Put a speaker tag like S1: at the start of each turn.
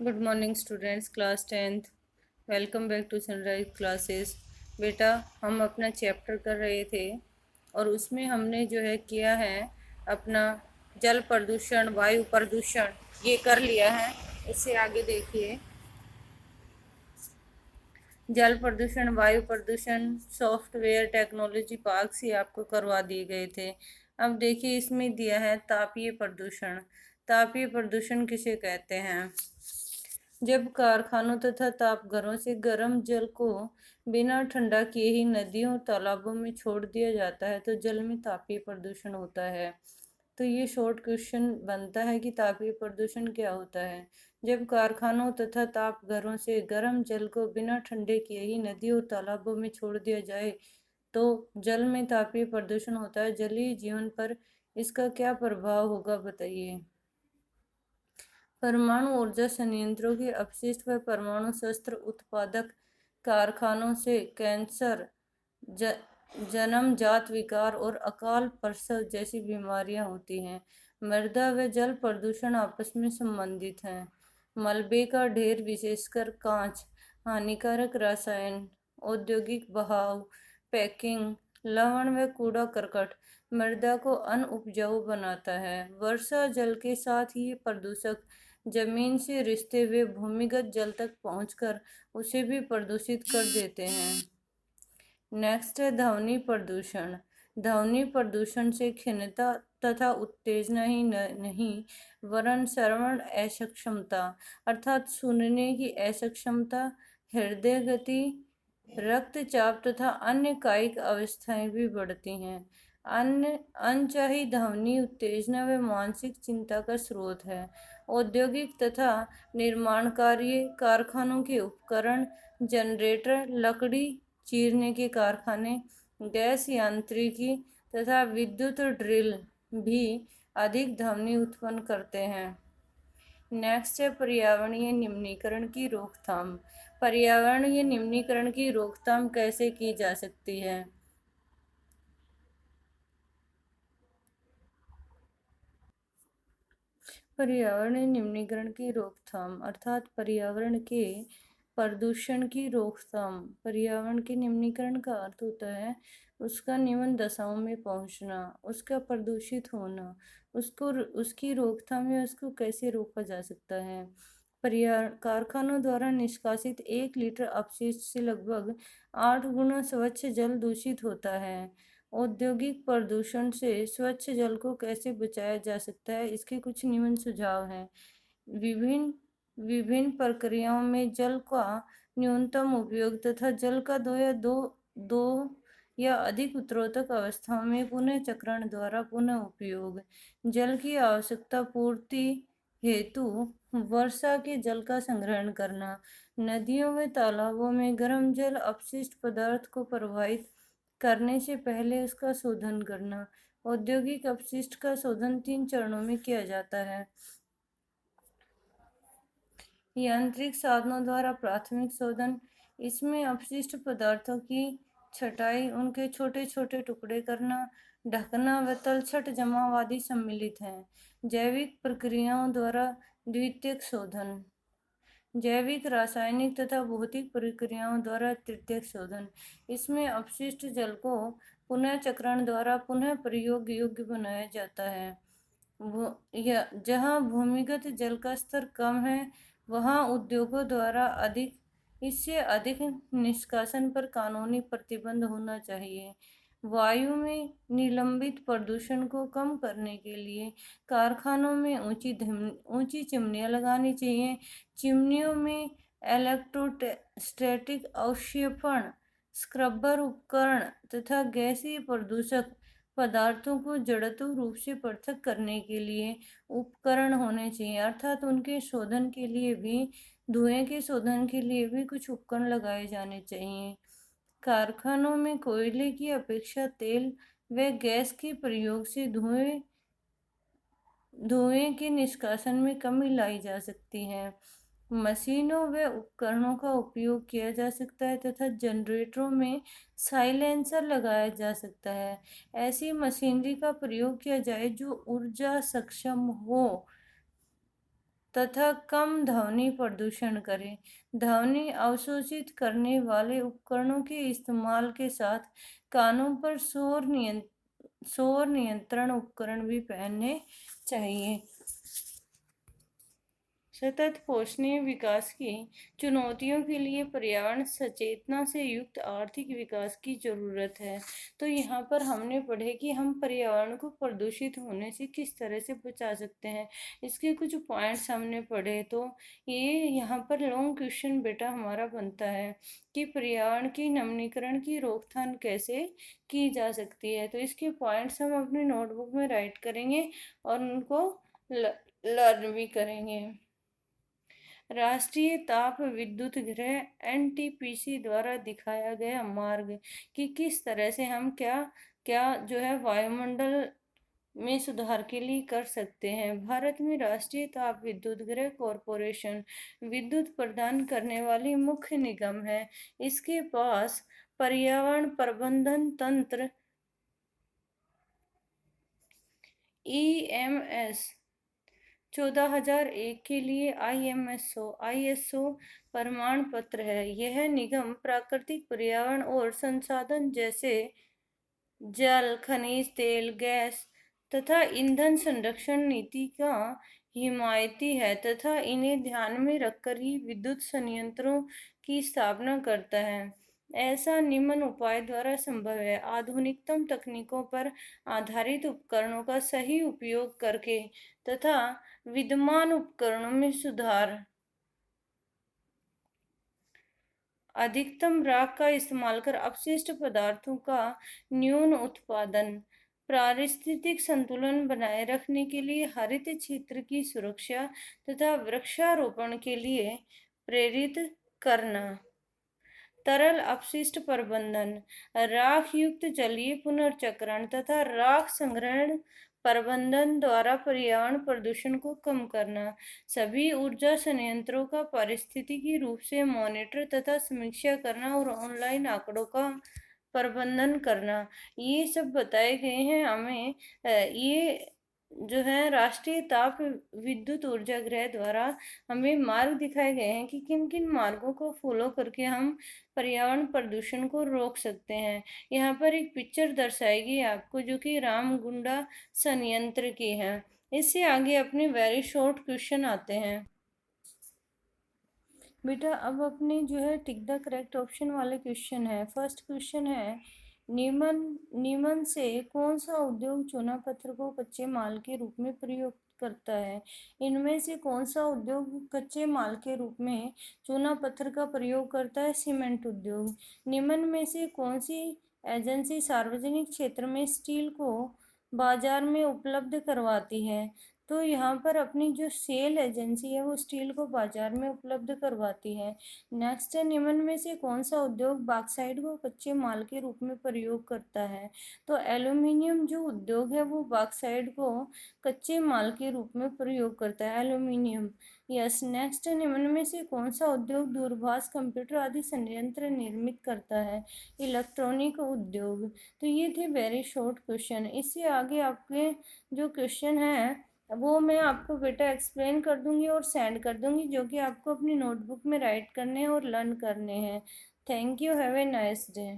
S1: Good morning students, class 10th। Welcome back to sunrise classes. बेटा, हम अपना chapter कर रहे थे और उसमें हमने जो है किया है अपना जल प्रदूषण, वायु प्रदूषण ये कर लिया है। इससे आगे देखिए, जल प्रदूषण, वायु प्रदूषण, सॉफ्टवेयर टेक्नोलॉजी पार्क से आपको करवा दिए गए थे। अब देखिए, इसमें दिया है तापीय प्रदूषण। तापीय प्रदूषण किसे कहते हैं? जब कारखानों तथा तापघरों से गर्म जल को बिना ठंडा किए ही नदियों तालाबों में छोड़ दिया जाता है तो जल में तापीय प्रदूषण होता है। तो ये शॉर्ट क्वेश्चन बनता है कि तापीय प्रदूषण क्या होता है। जब कारखानों तथा तापघरों से गर्म जल को बिना ठंडे किए ही नदियों तालाबों में छोड़ दिया जाए तो जल में तापीय प्रदूषण होता है। जलीय जीवन पर इसका क्या प्रभाव होगा, बताइए। परमाणु ऊर्जा संयंत्रों के अपशिष्ट व परमाणु शस्त्र उत्पादक कारखानों से कैंसर, ज, जन्मजात विकार और अकाल प्रसव जैसी बीमारियां होती हैं। मृदा व जल प्रदूषण आपस में संबंधित हैं। मलबे का ढेर, विशेषकर कांच, हानिकारक रसायन, औद्योगिक बहाव, पैकिंग, लवण व कूड़ा करकट मृदा को अनउपजाऊ बनाता है। वर्षा जल के साथ ही ये प्रदूषक जमीन से रिसते हुए भूमिगत जल तक पहुंचकर उसे भी प्रदूषित कर देते हैं। नेक्स्ट है ध्वनि प्रदूषण। ध्वनि प्रदूषण से खिन्नता तथा उत्तेजना ही नहीं वरन श्रवण असक्षमता अर्थात सुनने की असक्षमता, हृदय गति, रक्तचाप तथा अन्य कायिक अवस्थाएं भी बढ़ती हैं। अन्य अनचाही ध्वनि उत्तेजना व मानसिक चिंता का स्रोत है। औद्योगिक तथा निर्माण कार्य, कारखानों के उपकरण, जनरेटर, लकड़ी चीरने के कारखाने, गैस यांत्रिकी तथा विद्युत ड्रिल भी अधिक ध्वनि उत्पन्न करते हैं। नेक्स्ट है पर्यावरणीय निम्नीकरण की रोकथाम। पर्यावरणीय निम्नीकरण की रोकथाम कैसे की जा सकती है? पर्यावरणीय निम्नीकरण की रोकथाम अर्थात पर्यावरण के प्रदूषण की रोकथाम। पर्यावरण के निम्नीकरण का अर्थ होता है उसका निम्न दशाओं में पहुंचना, उसका प्रदूषित होना, उसको उसकी रोकथाम या उसको कैसे रोका जा सकता है। पर्यावरण कारखानों द्वारा निष्कासित 1 लीटर अपशिष्ट से लगभग 8 गुना स्वच्छ जल दूषित होता है। औद्योगिक प्रदूषण से स्वच्छ जल को कैसे बचाया जा सकता है, इसके कुछ निम्न सुझाव हैं। विभिन्न विभिन्न प्रक्रियाओं में जल का न्यूनतम उपयोग तथा जल का दो या अधिक उत्तरोत्तर अवस्थाओं में पुनः चक्रण द्वारा पुनः उपयोग। जल की आवश्यकता पूर्ति हेतु वर्षा के जल का संग्रहण करना। नदियों व तालाबों में गर्म जल अपशिष्ट पदार्थ को प्रवाहित करने से पहले उसका शोधन करना। औद्योगिक अपशिष्ट का शोधन 3 चरणों में किया जाता है। यांत्रिक साधनों द्वारा प्राथमिक शोधन, इसमें अपशिष्ट पदार्थों की छटाई, उनके छोटे छोटे टुकड़े करना, ढकना व तलछट जमाव आदि सम्मिलित हैं। जैविक प्रक्रियाओं द्वारा द्वितीयक शोधन, जैविक, रासायनिक तथा भौतिक प्रक्रियाओं द्वारा तृतीयक शोधन, इसमें अपशिष्ट जल को पुनः चक्रण द्वारा पुनः प्रयोग योग्य बनाया जाता है। जहाँ भूमिगत जल का स्तर कम है वहाँ उद्योगों द्वारा इससे अधिक निष्कासन पर कानूनी प्रतिबंध होना चाहिए। वायु में निलंबित प्रदूषण को कम करने के लिए कारखानों में ऊंची चिमनियाँ लगानी चाहिए। चिमनियों में इलेक्ट्रोस्टैटिक अवक्षेपण, स्क्रबर उपकरण तथा गैसीय प्रदूषक पदार्थों को जड़त्व रूप से पृथक करने के लिए उपकरण होने चाहिए, अर्थात उनके शोधन के लिए भी, धुएं के शोधन के लिए भी कुछ उपकरण लगाए जाने चाहिए। कारखानों में कोयले की अपेक्षा तेल व गैस के प्रयोग से धुएं के निष्कासन में कमी लाई जा सकती है। मशीनों व उपकरणों का उपयोग किया जा सकता है तथा जनरेटरों में साइलेंसर लगाया जा सकता है। ऐसी मशीनरी का प्रयोग किया जाए जो ऊर्जा सक्षम हो। तथा कम ध्वनि प्रदूषण करें। ध्वनि अवशोषित करने वाले उपकरणों के इस्तेमाल के साथ कानों पर शोर नियंत्रण उपकरण भी पहनने चाहिए। सतत पोषणीय विकास की चुनौतियों के लिए पर्यावरण सचेतना से युक्त आर्थिक विकास की जरूरत है। तो यहाँ पर हमने पढ़े कि हम पर्यावरण को प्रदूषित होने से किस तरह से बचा सकते हैं। इसके कुछ पॉइंट्स हमने पढ़े। तो ये यहाँ पर लॉन्ग क्वेश्चन बेटा हमारा बनता है कि पर्यावरण की नवीनीकरण की रोकथाम कैसे की जा सकती है। तो इसके पॉइंट्स हम अपनी नोटबुक में राइट करेंगे और उनको लर्न भी करेंगे। राष्ट्रीय ताप विद्युत गृह एनटीपीसी द्वारा दिखाया गया मार्ग कि किस तरह से हम क्या क्या जो है वायुमंडल में सुधार के लिए कर सकते हैं। भारत में राष्ट्रीय ताप विद्युत गृह कॉरपोरेशन विद्युत प्रदान करने वाली मुख्य निगम है। इसके पास पर्यावरण प्रबंधन तंत्र EMS 14,001 के लिए ISO प्रमाण पत्र है। यह निगम प्राकृतिक पर्यावरण और संसाधन जैसे जल, खनिज तेल, गैस तथा ईंधन संरक्षण नीति का हिमायती है तथा इन्हें ध्यान में रखकर ही विद्युत संयंत्रों की स्थापना करता है। ऐसा निम्न उपाय द्वारा संभव है। आधुनिकतम तकनीकों पर आधारित उपकरणों का सही उपयोग करके तथा विद्यमान उपकरणों में सुधार, अधिकतम राख का इस्तेमाल कर अपशिष्ट पदार्थों का न्यून उत्पादन, पारिस्थितिक संतुलन बनाए रखने के लिए हरित क्षेत्र की सुरक्षा तथा वृक्षारोपण के लिए प्रेरित करना, तरल अपशिष्ट प्रबंधन, राख युक्त जलीय पुनर्चक्रण तथा राख संग्रहण प्रबंधन द्वारा पर्यावरण प्रदूषण को कम करना, सभी ऊर्जा संयंत्रों का पारिस्थितिकी रूप से मॉनिटर तथा समीक्षा करना और ऑनलाइन आंकड़ों का प्रबंधन करना। ये सब बताए गए हैं हमें। ये जो है राष्ट्रीय ताप विद्युत ऊर्जा गृह द्वारा हमें मार्ग दिखाए गए हैं कि किन किन मार्गों को फॉलो करके हम पर्यावरण प्रदूषण को रोक सकते हैं। यहाँ पर एक पिक्चर दर्शाएगी आपको जो कि रामगुंडा संयंत्र की है। इससे आगे अपने वेरी शॉर्ट क्वेश्चन आते हैं। बेटा अब अपने जो है टिक द करेक्ट ऑप्शन वाले क्वेश्चन है। फर्स्ट क्वेश्चन है, निम्न से कौन सा उद्योग चूना पत्थर को कच्चे माल के रूप में प्रयोग करता है। इनमें से कौन सा उद्योग कच्चे माल के रूप में चूना पत्थर का प्रयोग करता है। सीमेंट उद्योग। निम्न में से कौन सी एजेंसी सार्वजनिक क्षेत्र में स्टील को बाजार में उपलब्ध करवाती है। तो यहाँ पर अपनी जो सेल एजेंसी है वो स्टील को बाजार में उपलब्ध करवाती है। नेक्स्ट है, निम्न में से कौन सा उद्योग बॉक्साइट को कच्चे माल के रूप में प्रयोग करता है। तो एल्यूमिनियम जो उद्योग है वो बॉक्साइट को कच्चे माल के रूप में प्रयोग करता है, एल्यूमिनियम। यस। नेक्स्ट है, निम्न में से कौन सा उद्योग दूरभाष कंप्यूटर आदि संयंत्र निर्मित करता है। इलेक्ट्रॉनिक उद्योग। तो ये थे वेरी शॉर्ट क्वेश्चन। इससे आगे आपके जो क्वेश्चन है वो मैं आपको बेटा एक्सप्लेन कर दूंगी और सेंड कर दूंगी, जो कि आपको अपनी नोटबुक में राइट करने हैं और लर्न करने हैं। Thank you. Have a nice day.